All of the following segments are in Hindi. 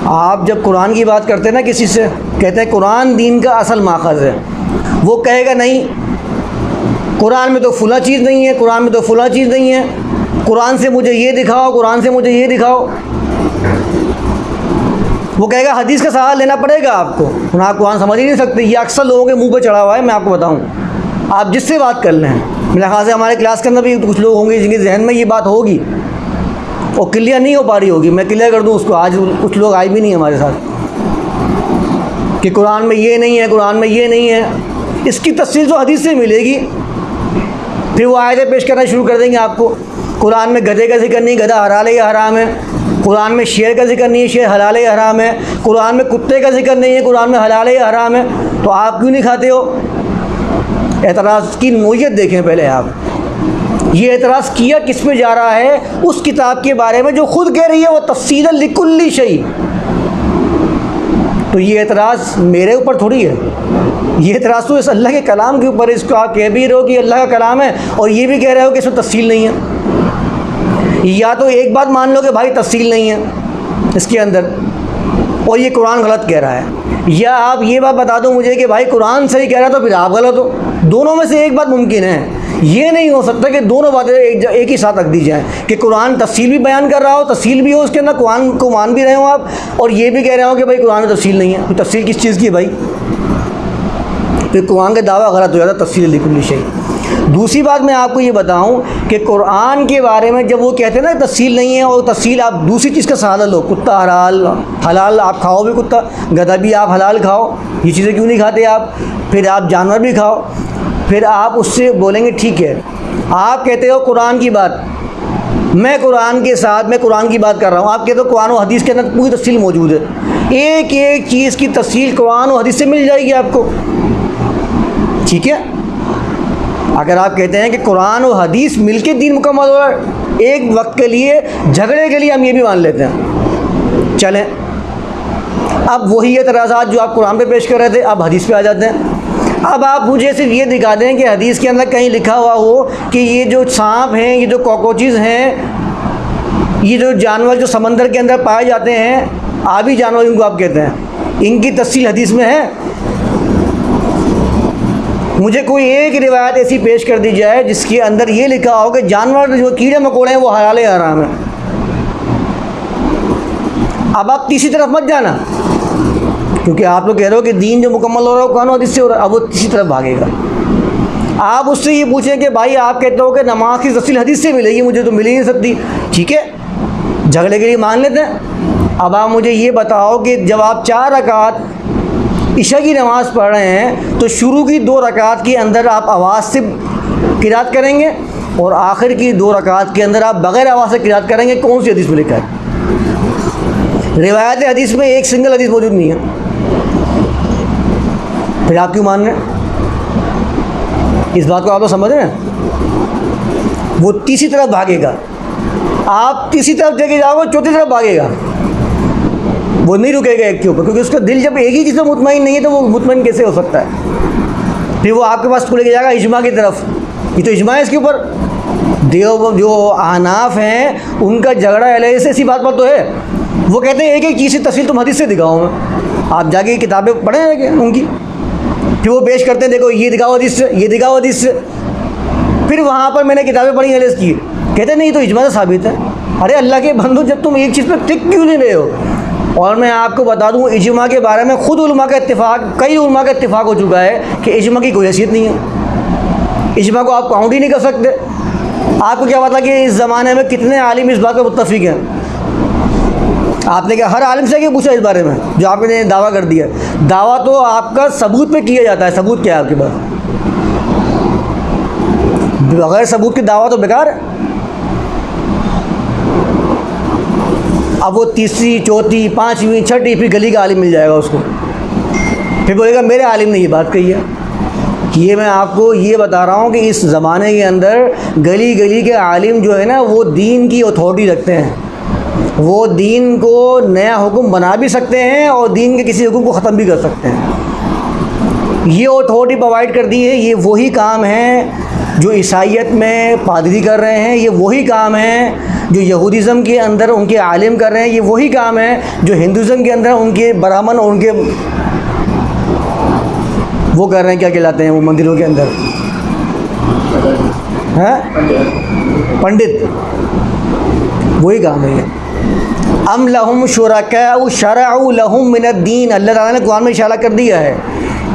आप जब कुरान की बात करते हैं ना किसी से, कहते हैं कुरान दीन का असल माखज़ है, वो कहेगा नहीं कुरान में तो फ़लाँ चीज़ नहीं है, कुरान में तो फ़लाँ चीज़ नहीं है, कुरान से मुझे ये दिखाओ, कुरान से मुझे ये दिखाओ। वो कहेगा हदीस का सहारा लेना पड़ेगा आपको, आप कुरान समझ ही नहीं सकते। ये अक्सर लोगों के मुंह पे चढ़ा हुआ है। मैं आपको बताऊं, आप जिससे बात कर लें, मेरे ख्याल से हमारे क्लास के अंदर भी कुछ लोग होंगे जिनके जहन में ये बात होगी और क्लियर नहीं हो पा रही होगी। मैं क्लियर कर दूं उसको। आज कुछ लोग आए भी नहीं हमारे साथ कि कुरान में ये नहीं है, कुरान में ये नहीं है। इसकी तफसील तो हदीस से मिलेगी। फिर वो आयतें पेश करना शुरू कर देंगे आपको। कुरान में गधे का जिक्र नहीं, गधा हलाल है या हराम है। कुरान में शेर का जिक्र नहीं है, शेर हलाल है या हराम है। कुरान में कुत्ते का जिक्र नहीं है, कुरान में हलाल है या हराम है। तो आप क्यों नहीं खाते हो? एतराज़ की नोयत देखें पहले आप। ये एतराज़ किया किस पे जा रहा है? उस किताब के बारे में जो खुद कह रही है वो तफ़सीलन लिकुल्ली शै। तो ये एतराज़ मेरे ऊपर थोड़ी है, ये एतराज़ तो इस अल्लाह के कलाम के ऊपर। इसको आप कह भी रहे हो कि अल्लाह का कलाम है और ये भी कह रहे हो कि इसमें तफ़सील नहीं है। या तो एक बात मान लो कि भाई तफ़सील नहीं है इसके अंदर और ये कुरान गलत कह रहा है, या आप ये बात बता दो मुझे कि भाई कुरान सही कह रहा है तो फिर आप गलत हो। दोनों में से एक बात मुमकिन है। ये नहीं हो सकता कि दोनों बातें एक ही साथ रख दी जाएँ कि कुरान तफ़सील भी बयान कर रहा हो, तफ़सील भी हो उसके अंदर, कुरान को मान भी रहे हो आप, और ये भी कह रहे हो कि भाई कुरान में तफ़सील नहीं है। तो तफ़सील किस चीज़ की है भाई? फिर कुरान का दावा गलत हो जाता, तफ़सील लिकुल्ली शै। दूसरी बात मैं आपको ये बताऊं कि कुरान के बारे में जब वो कहते हैं ना तफ़सील नहीं है, और तफ़सील आप दूसरी चीज़ का सहारा लो, कुत्ता हलाल आप खाओ भी, कुत्ता गधा भी आप हलाल खाओ, ये चीज़ें क्यों नहीं खाते आप? फिर आप जानवर भी खाओ। फिर आप उससे बोलेंगे ठीक है, आप कहते हो कुरान की बात, मैं कुरान के साथ मैं कुरान की बात कर रहा हूँ, आप कहते हो कुरान और हदीस के अंदर पूरी तफ़सील मौजूद है। एक एक चीज़ की तफ़सील कुरान और हदीस से मिल जाएगी आपको, ठीक है। अगर आप कहते हैं कि कुरान और हदीस मिलके दीन मुकम्मल हो रहा है, एक वक्त के लिए झगड़े के लिए हम ये भी मान लेते हैं, चलें। अब वही एतराज़ात जो आप कुरान पे पेश कर रहे थे, अब हदीस पे आ जाते हैं। अब आप मुझे सिर्फ ये दिखा दें कि हदीस के अंदर कहीं लिखा हुआ हो कि ये जो सांप हैं, ये जो कॉकरोचेस हैं, ये जो जानवर जो समंदर के अंदर पाए जाते हैं, आबी जानवर इनको आप कहते हैं, इनकी तफ़सील हदीस में है। मुझे कोई एक रिवायत ऐसी पेश कर दी जाए जिसके अंदर ये लिखा हो कि जानवर जो कीड़े मकोड़े हैं वो हलाल है हराम है। अब आप तीसरी तरफ मत जाना, क्योंकि आप लोग कह रहे हो कि दीन जो मुकम्मल हो रहा है कुरान और हदीस से हो रहा है। अब वो तीसरी तरफ भागेगा। आप उससे ये पूछें कि भाई आप कहते हो कि नमाज की तफ़सील हदीस से मिलेगी, मुझे तो मिल ही नहीं सकती, ठीक है, झगड़े के लिए मान लेते हैं। अब आप मुझे ये बताओ कि जब आप 4 रकात इशा की नमाज़ पढ़ रहे हैं तो शुरू की 2 रकात के अंदर आप आवाज़ से क़िरात करेंगे और आखिर की 2 रकात के अंदर आप बग़ैर आवाज़ से क़िरात करेंगे, कौन सी हदीस में लिखा है? रिवायत हदीस में एक सिंगल हदीस मौजूद नहीं है, फिर आप क्यों मान रहे हैं? इस बात को आप लोग समझ रहे हैं? वो तीसरी तरफ भागेगा, आप तीसरी तरफ लेके जाओगे, चौथी तरफ भागेगा, वो नहीं रुकेगा एक के ऊपर, क्योंकि उसका दिल जब एक ही चीज़ में मुतमईन नहीं है तो वो मुतमईन कैसे हो सकता है? फिर वो आपके पास को लेके जाएगा इजमा की तरफ। ये तो इजमा है इसके ऊपर। जो अहनाफ हैं उनका झगड़ा से ऐसी बात पर तो है, वो कहते हैं एक एक चीज़ की तफसील तुम हदीस से दिखाओ मैं। आप जाके किताबें पढ़ें उनकी, फिर वो पेश करते हैं, देखो ये दिखाओ हदीस से, ये दिखाओ हदीस से। फिर वहाँ पर मैंने किताबें पढ़ी एनालिसिस की, कहते नहीं तो इजमा से साबित है। अरे अल्लाह के बंदो, जब तुम एक चीज़ पर टिक क्यों नहीं रहे हो? और मैं आपको बता दूँ इजमा के बारे में खुद उलमा का इत्तिफाक, कई उलमा का इत्तिफाक हो चुका है कि इजमा की कोई हैसियत नहीं है। इजमा को आप काउंट ही नहीं कर सकते। आपको क्या पता कि इस ज़माने में कितने आलिम इस बात पर मुत्तफिक हैं? आपने क्या हर आलिम से क्या पूछा इस बारे में जो आपने दावा कर दिया? दावा तो आपका सबूत पे किया जाता है। सबूत क्या है आपके पास? बगैर सबूत के दावा तो बेकार है। अब वो तीसरी, चौथी, पाँचवीं, छठी, फिर गली का आलिम मिल जाएगा उसको, फिर बोलेगा मेरे आलिम ने ये बात कही है। ये मैं आपको ये बता रहा हूँ कि इस ज़माने के अंदर गली गली के आलिम जो है ना, वो दीन की अथॉरिटी रखते हैं। वो दीन को नया हुक्म बना भी सकते हैं और दीन के किसी हुक्म को ख़त्म भी कर सकते हैं। ये अथॉरिटी प्रोवाइड कर दी है। ये वही काम है जो ईसाइयत में पादरी कर रहे हैं ये वही काम है जो यहूदिज़म के अंदर उनके आलिम कर रहे हैं, ये वही काम है जो हिंदुज़म के अंदर उनके ब्राह्मण और उनके वो कर रहे हैं, क्या कहलाते हैं वो मंदिरों के अंदर हैं, पंडित, वही काम है ये। अम लहुम शुरका शरअू लहुम मिनद्दीन, अल्लाह ताला ने कुरान में इशारा कर दिया है,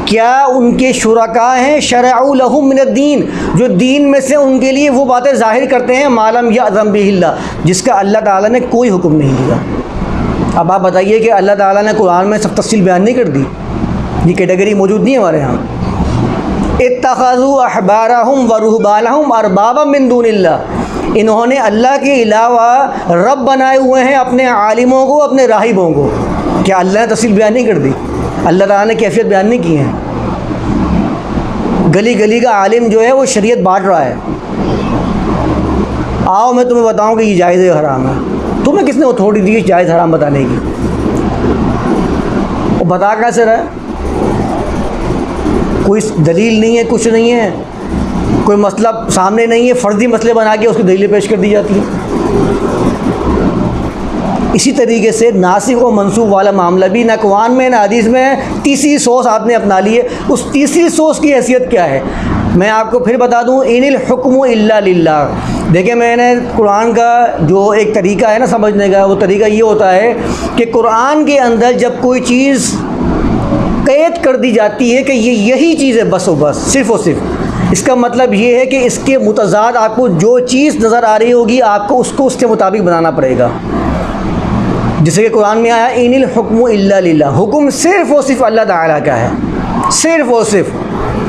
क्या उनके शुरका हैं शरअू लहुम मिनद्दीन, जो दीन में से उनके लिए वो बातें ज़ाहिर करते हैं, मालम यअज़म बिहिल्लाह, जिसका अल्लाह ताला ने कोई हुक्म नहीं दिया। अब आप बताइए कि अल्लाह ताला ने कुरान में सब तफसील बयान नहीं कर दी, ये कैटेगरी मौजूद नहीं है हमारे यहाँ। इत्तख़ज़ू अहबारहुम व रुहबानहुम अरबाबा मिन दूनिल्लाह, इन्होंने अल्लाह के अलावा रब बनाए हुए हैं अपने आलिमों को, अपने राहिबों को। क्या अल्लाह ने तफसील बयान नहीं कर दी? अल्लाह ताला ने कैफियत बयान नहीं की है। गली गली का आलिम जो है वो शरीयत बांट रहा है, आओ मैं तुम्हें बताऊं कि ये जायज़ है हराम है। तुम्हें किसने अथॉरिटी दी जायज़ हराम बताने की? वो बता कैसे रहा है? कोई दलील नहीं है, कुछ नहीं है, कोई मसला सामने नहीं है, फ़र्ज़ी मसले बना के उसकी दलीलें पेश कर दी जाती हैं। इसी तरीके से नासिख और मंसूख वाला मामला भी ना कुरान में ना हदीस में, तीसरी सोच आपने अपना ली है। उस तीसरी सोच की हैसियत क्या है मैं आपको फिर बता दूं, इनिल हुक्मु इल्ला लिल्लाह। देखिए, मैंने कुरान का जो एक तरीका है ना समझने का, वो तरीका ये होता है कि कुरान के अंदर जब कोई चीज़ कैद कर दी जाती है कि ये यही चीज़ है बस और बस, सिर्फ़ और सिर्फ, इसका मतलब ये है कि इसके मुतज़ाद आपको जो चीज़ नज़र आ रही होगी आपको उसको उसके मुताबिक बनाना पड़ेगा। जैसे कि कुरान में आया इनिल हुक्मु इल्ला लिल्लाह, हुक्म सिर्फ़ और सिर्फ अल्लाह ताला का है, सिर्फ़ और सिर्फ।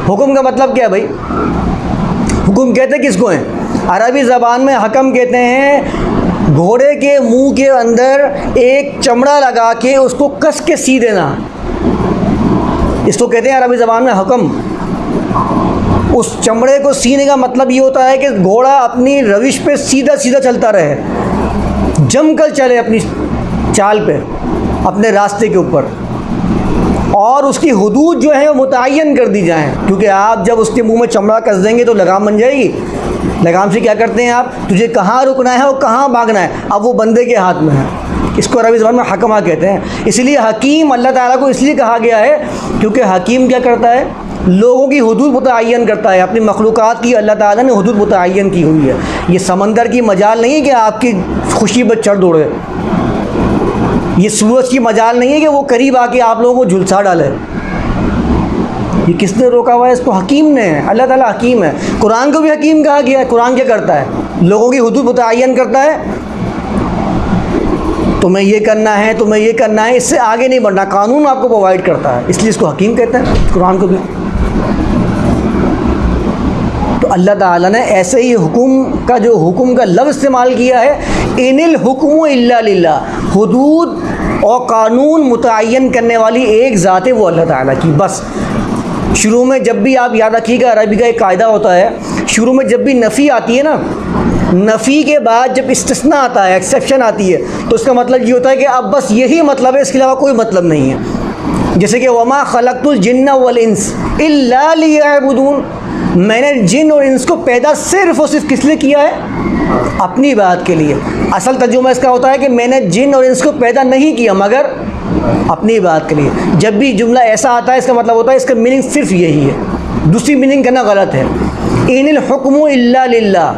हुक्म का मतलब क्या है भाई? हुक्म कहते किसको हैं? अरबी ज़बान में हकम कहते हैं घोड़े के मुंह के अंदर एक चमड़ा लगा के उसको कस के सी देना, इसको कहते हैं अरबी ज़बान में हकम। उस चमड़े को सीने का मतलब ये होता है कि घोड़ा अपनी रविश पे सीधा सीधा चलता रहे, जमकर चले अपनी चाल पे, अपने रास्ते के ऊपर, और उसकी हुदूद जो है वो मुतय्यन कर दी जाएँ। क्योंकि आप जब उसके मुंह में चमड़ा कस देंगे तो लगाम बन जाएगी। लगाम से क्या करते हैं आप, तुझे कहाँ रुकना है और कहाँ भागना है, अब वो बंदे के हाथ में है। इसको अरबी ज़बान में हकमा कहते हैं। इसलिए हकीम अल्लाह ताला को इसलिए कहा गया है क्योंकि हकीम क्या करता है, लोगों की हुदूद मुतय्यन करता है। अपनी मखलूक़ात की अल्लाह ताला ने हुदूद मुतय्यन की हुई है। ये समंदर की मजाल नहीं है कि आपकी खुशी पर चढ़ दौड़े, ये सूरज की मजाल नहीं है कि वो करीब आके आप लोगों को झुलसा डाले। ये किसने रोका हुआ है? इसको हकीम ने है, अल्लाह ताला हकीम है। कुरान को भी हकीम कहा गया है। कुरान क्या करता है? लोगों की हुदूद मुतय्यन करता है, तुम्हें ये करना है, तुम्हें ये करना है, इससे आगे नहीं बढ़ना, कानून आपको प्रोवाइड करता है, इसलिए इसको हकीम कहते हैं कुरान को भी। तो अल्लाह ताला ने ऐसे ही हुक्म का जो हुक्म का लफ्ज़ इस्तेमाल किया है, इनिल हुक्मु इल्ला लिल्लाह, हुदूद और कानून मुतय्यन करने वाली एक ज़ात है वो अल्लाह ताला की, बस। शुरू में जब भी आप याद रखिएगा, अरबी का एक कायदा होता है, शुरू में जब भी नफ़ी आती है ना, नफ़ी के बाद जब इस्तिस्ना आता है, एक्सेप्शन आती है, तो उसका मतलब ये होता है कि अब बस यही मतलब है, इसके अलावा कोई मतलब नहीं है। जैसे कि वमा खलक़तुल जिन्ना वल इंस इल्ला लियअबुदून, मैंने जिन और इंस को पैदा सिर्फ़ और सिर्फ किस लिए किया है? अपनी बात के लिए। असल तर्जुमा इसका होता है कि मैंने जिन और इंस को पैदा नहीं किया मगर अपनी बात के लिए। जब भी जुमला ऐसा आता है इसका मतलब होता है इसका मीनिंग सिर्फ यही है, दूसरी मीनिंग करना गलत है। इनिल हुक्मु इल्ला लिल्लाह,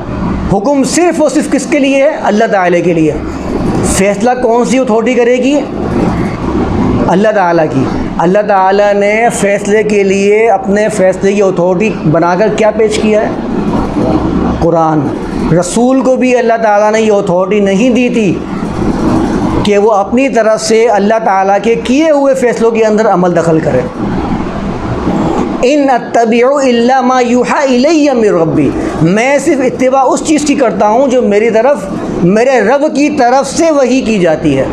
हुक्म सिर्फ और सिर्फ किसके लिए है? अल्लाह ताला के लिए। फ़ैसला कौन सी अथॉरिटी करेगी? अल्लाह ताला की। अल्लाह ताला ने फ़ैसले के लिए अपने फ़ैसले की अथॉरिटी बनाकर क्या पेश किया है? कुरान। रसूल को भी अल्लाह ताला ने ये अथॉरिटी नहीं दी थी कि वो अपनी तरफ से अल्लाह ताला के किए हुए फ़ैसलों के अंदर अमल दखल करे। इन अत्तबिउ इल्ला मा यूहा इलैया मिर रब्बी, मैं सिर्फ इत्तिबा उस चीज़ की करता हूँ जो मेरी तरफ मेरे रब की तरफ से वही की जाती है।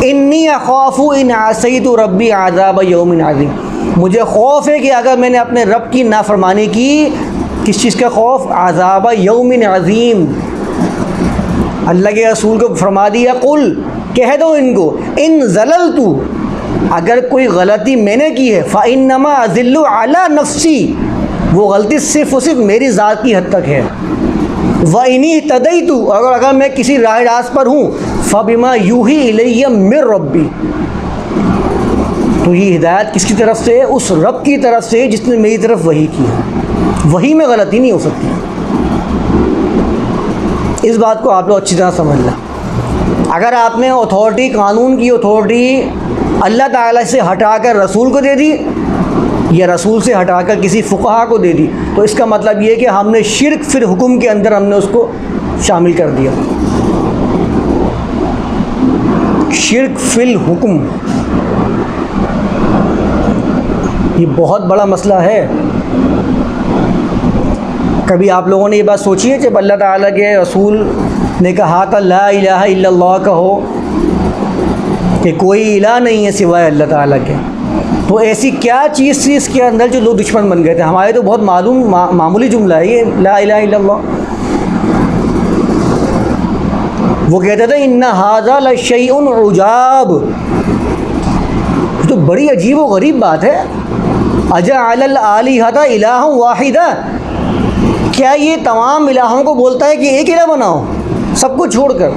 इन्नी अख़ाफ़ु इन असैतु रब्बी आज़ाब यौमिन अज़ीम, मुझे खौफ है कि अगर मैंने अपने रब की नाफरमानी की, किस चीज़ का खौफ? आज़ाब यौमिन अज़ीम। अल्लाह के रसूल को फरमा दिया, कुल कह दो इनको, इन ज़ललतु, अगर कोई गलती मैंने की है, फ़इन्नमा अज़िल्लु अला नफ़्सी, वो गलती सिर्फ़ और सिर्फ मेरी ज़ात की हद तक है। व इनी तदई तू, अगर मैं किसी राह रास्त पर हूँ, फ़बिमा यूही इलैया मिर रब्बी, तो ये हिदायत किसकी तरफ से है? उस रब की तरफ से जिसने मेरी तरफ वही की है। वही में गलती नहीं हो सकती। इस बात को आप लोग अच्छी तरह समझ लें। अगर आपने अथॉरिटी, कानून की अथॉरिटी अल्लाह ताला से हटाकर रसूल को दे दी या रसूल से हटाकर किसी फ़ुक़हा को दे दी, तो इसका मतलब ये है कि हमने शिर्क फिर हुक्म के अंदर हमने उसको शामिल कर दिया। शिर्क फिल हुक्म, ये बहुत बड़ा मसला है। कभी आप लोगों ने ये बात सोची है जब अल्लाह ताला के रसूल ने कहा था ला इलाहा इल्लल्लाह कहो, कि कोई इलाह नहीं है सिवाय अल्लाह ताला के, तो ऐसी क्या चीज़ थी इसके अंदर जो लोग दुश्मन बन गए थे? हमारे तो बहुत मामूली जुमला है ये ला इलाहा इल्लल्लाह। वो कहते थे इन्ना हाज़ा लशैउन उजाब, तो बड़ी अजीब व गरीब बात है। अजअल आलिहता इलाहन वाहिदा, क्या ये तमाम इलाहों को बोलता है कि एक इलाह बनाओ सबको छोड़कर?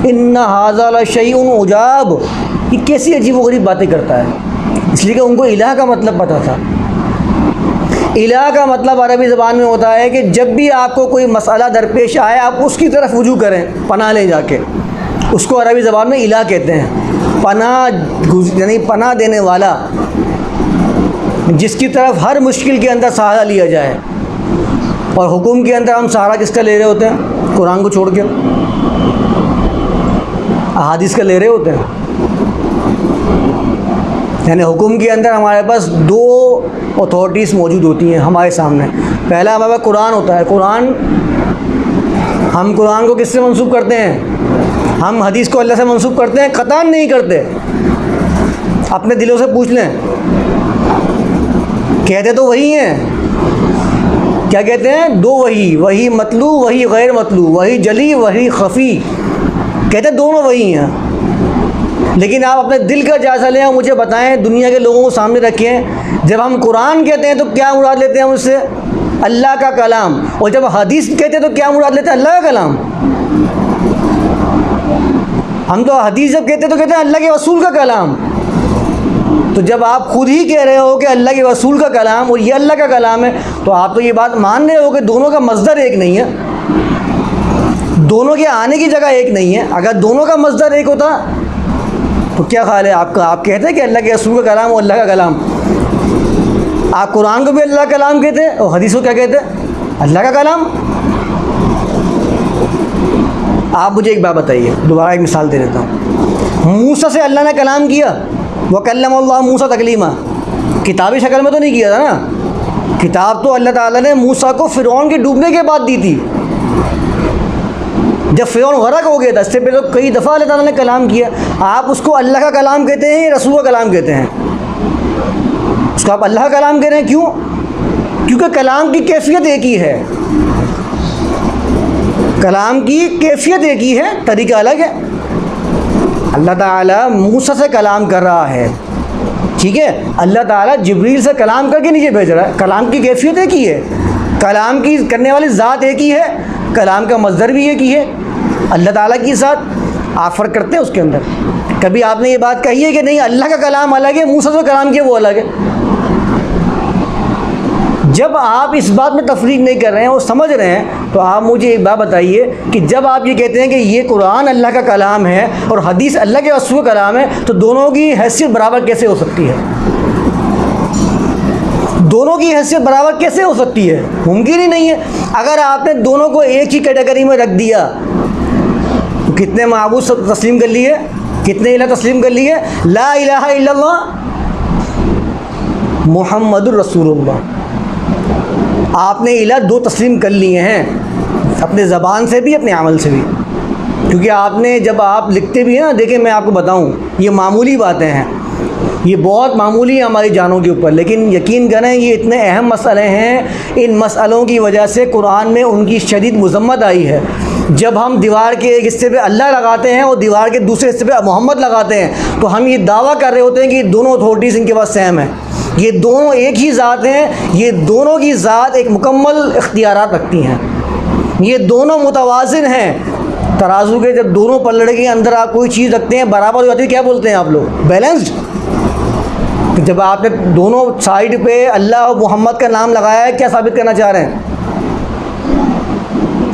इन्ना हाज़ा लशैउन उजाब, ये कैसी अजीब व गरीब बातें करता है। इसलिए कि उनको इलाह का मतलब पता था। इलाह का मतलब अरबी ज़बान में होता है कि जब भी आपको कोई मसला दरपेश आए आप उसकी तरफ रुजू करें, पनाह ले जाके, उसको अरबी ज़बान में इलाह कहते हैं। पनाह यानी पनाह देने वाला, जिसकी तरफ हर मुश्किल के अंदर सहारा लिया जाए। और हुक्म के अंदर हम सहारा किसका ले रहे होते हैं? कुरान को छोड़ के अहादीस का ले रहे होते हैं। यानी हुक्म के अंदर हमारे पास दो अथॉरिटीज़ मौजूद होती हैं हमारे सामने। पहला हमारे पास कुरान होता है। कुरान, हम कुरान को किससे मंसूब करते हैं? हम हदीस को अल्लाह से मंसूब करते हैं? कतान नहीं करते। अपने दिलों से पूछ लें, कहते तो वही हैं। क्या कहते हैं? दो वही, वही मतलू, वही गैर मतलू, वही जली, वही खफ़ी, कहते दोनों वही हैं। लेकिन आप अपने दिल का जायज़ा लें और मुझे बताएं, दुनिया के लोगों को सामने रखें, जब हम कुरान कहते हैं तो क्या मुराद लेते हैं उससे? अल्लाह का कलाम। और जब हदीस कहते हैं तो क्या मुराद लेते हैं? अल्लाह का कलाम। हम तो हदीस जब कहते हैं तो कहते हैं अल्लाह के रसूल का कलाम। तो जब आप खुद ही कह रहे हो कि अल्लाह के रसूल का कलाम और ये अल्लाह का कलाम है, तो आप तो ये बात मान रहे हो कि दोनों का मज़दर एक नहीं है, दोनों के आने की जगह एक नहीं है। अगर दोनों का मज़दर एक होता तो क्या ख्याल है आपका? आप कहते हैं कि अल्लाह के रसूल का कलाम और अल्लाह का कलाम। आप कुरान को भी अल्लाह का कलाम कहते हैं और हदीस को क्या कहते हैं? अल्लाह का कलाम। आप मुझे एक बात बताइए, दोबारा एक मिसाल दे देता हूँ। मूसा से अल्लाह ने कलाम किया, वकल्लमल्लाहु मूसा तकलीमा, किताबी शक्ल में तो नहीं किया था ना। किताब तो अल्लाह ताला ने मूसा को फ़िरौन के डूबने के बाद दी थी, जब फ़िरौन गरक हो गया था। इससे पहले तो कई दफ़ा अल्लाह ताला ने कलाम किया। आप उसको अल्लाह का कलाम कहते हैं या रसूल का कलाम कहते हैं? उसको आप अल्लाह का कलाम कह रहे हैं, क्यों? क्योंकि कलाम की कैफियत एक ही है। कलाम की कैफियत एक ही है, तरीका अलग है। अल्लाह ताला मूसा से कलाम कर रहा है, ठीक है, अल्लाह ताला जिब्रील से कलाम करके नीचे भेज रहा है। कलाम की कैफियत एक ही है, कलाम की करने वाली ज़ात एक ही है, कलाम का मज़दर भी एक ही है। अल्लाह ताला की ज़ात आप फ़र्क करते हैं उसके अंदर? कभी आपने ये बात कही है कि नहीं अल्लाह का कलाम अलग है, मूसा से कलाम किया वो अलग है? जब आप इस बात में तफरीक नहीं कर रहे हैं और समझ रहे हैं, तो आप मुझे एक बात बताइए कि जब आप ये कहते हैं कि ये कुरान अल्लाह का कलाम है और हदीस अल्लाह के रसूल का कलाम है, तो दोनों की हैसियत बराबर कैसे हो सकती है? दोनों की हैसियत बराबर कैसे हो सकती है? मुमकिन ही नहीं है। अगर आपने दोनों को एक ही कैटेगरी में रख दिया तो कितने माबूद सब तस्लीम कर लिए, कितने इलाह तस्लीम कर लिए? ला इलाहा इल्लल्लाह मुहम्मदुर रसूलुल्लाह, आपने इलाह दो तस्लीम कर लिए हैं, अपने ज़बान से भी अपने अमल से भी। क्योंकि आपने जब आप लिखते भी हैं ना, देखिए मैं आपको बताऊं, ये मामूली बातें हैं, ये बहुत मामूली है हमारी जानों के ऊपर, लेकिन यकीन करें ये इतने अहम मसले हैं। इन मसलों की वजह से कुरान में उनकी शदीद मज़म्मत आई है। जब हम दीवार के एक हिस्से पे अल्लाह लगाते हैं और दीवार के दूसरे हिस्से पे मोहम्मद लगाते हैं, तो हम ये दावा कर रहे होते हैं कि दोनों अथॉरिटीज़ इनके पास सेम है। ये दोनों एक ही ज़ात हैं, ये दोनों की ज़ात एक मुकम्मल इख्तियारात रखती हैं, ये दोनों मुतवाज़िन हैं। तराजू के जब दोनों पल्लड़े के अंदर आप कोई चीज़ रखते हैं बराबर हो जाती है, क्या बोलते हैं आप लोग? बैलेंस्ड। जब आपने दोनों साइड पे अल्लाह और मोहम्मद का नाम लगाया है, क्या साबित करना चाह रहे हैं?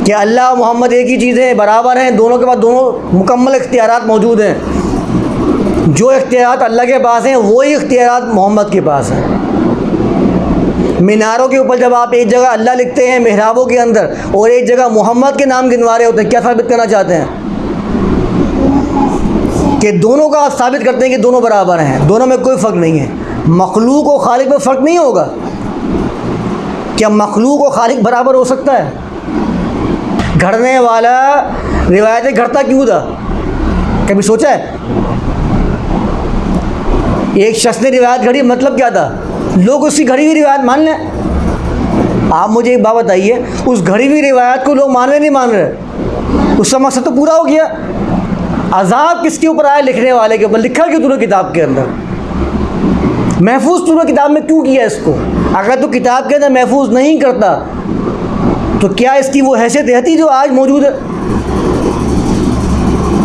कि अल्लाह और मोहम्मद एक ही चीज़ें बराबर हैं, दोनों के पास दोनों मुकम्मल इख्तियारात मौजूद हैं। जो इख्तियारात अल्लाह के पास हैं वही इख्तियारात मोहम्मद के पास हैं। मीनारों के ऊपर जब आप एक जगह अल्लाह लिखते हैं मेहराबों के अंदर और एक जगह मोहम्मद के नाम गिनवा रहे होते हैं, क्या साबित करना चाहते हैं? कि दोनों का आप साबित करते हैं कि दोनों बराबर हैं, दोनों में कोई फ़र्क नहीं है। मखलूक और खालिक में फ़र्क नहीं होगा। क्या मखलूक और खालिक बराबर हो सकता है? घड़ने वाला रिवायतें घड़ता क्यों था? कभी सोचा है? एक शख्स ने रिवायत घड़ी, मतलब क्या था? लोग उसकी घड़ी हुई रिवायत मान लें। आप मुझे एक बात बताइए, उस घड़ी हुई रिवायत को लोग मान रहे नहीं मान रहे? उसका मकसद तो पूरा हो गया। अजाब किसके ऊपर आया? लिखने वाले के ऊपर। लिखा क्यों तूने किताब के अंदर? महफूज तूने किताब में क्यों किया इसको? अगर तू किताब के अंदर महफूज नहीं करता तो क्या इसकी वो हैसियत रहती जो आज मौजूद है?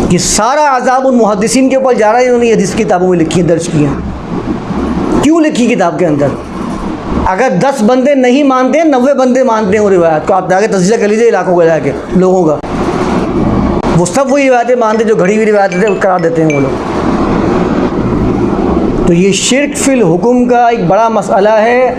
कि सारा अजाब उन मुहद्दिसीन के ऊपर जा रहा है जिन्होंने हदीस किताबों में लिखी है, दर्ज की हैं। क्यों लिखी किताब के अंदर? अगर 10 बंदे नहीं मानते, 90 बंदे मानते हैं वो रिवायत को, आप जाके तस्जीह कर लीजिए इलाकों को जाके लोगों का, वो सब वही रिवायतें मानते जो घड़ी हुई रिवायतें करा देते हैं वो लोग। तो ये शिर्क फिल हुक्म का एक बड़ा मसला है।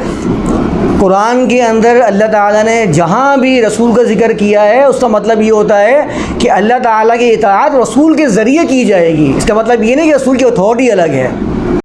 कुरान के अंदर अल्लाह ताला ने जहाँ भी रसूल का ज़िक्र किया है उसका मतलब ये होता है कि अल्लाह ताला की इताअत रसूल के ज़रिए की जाएगी। इसका मतलब ये नहीं कि रसूल की अथॉरिटी अलग है।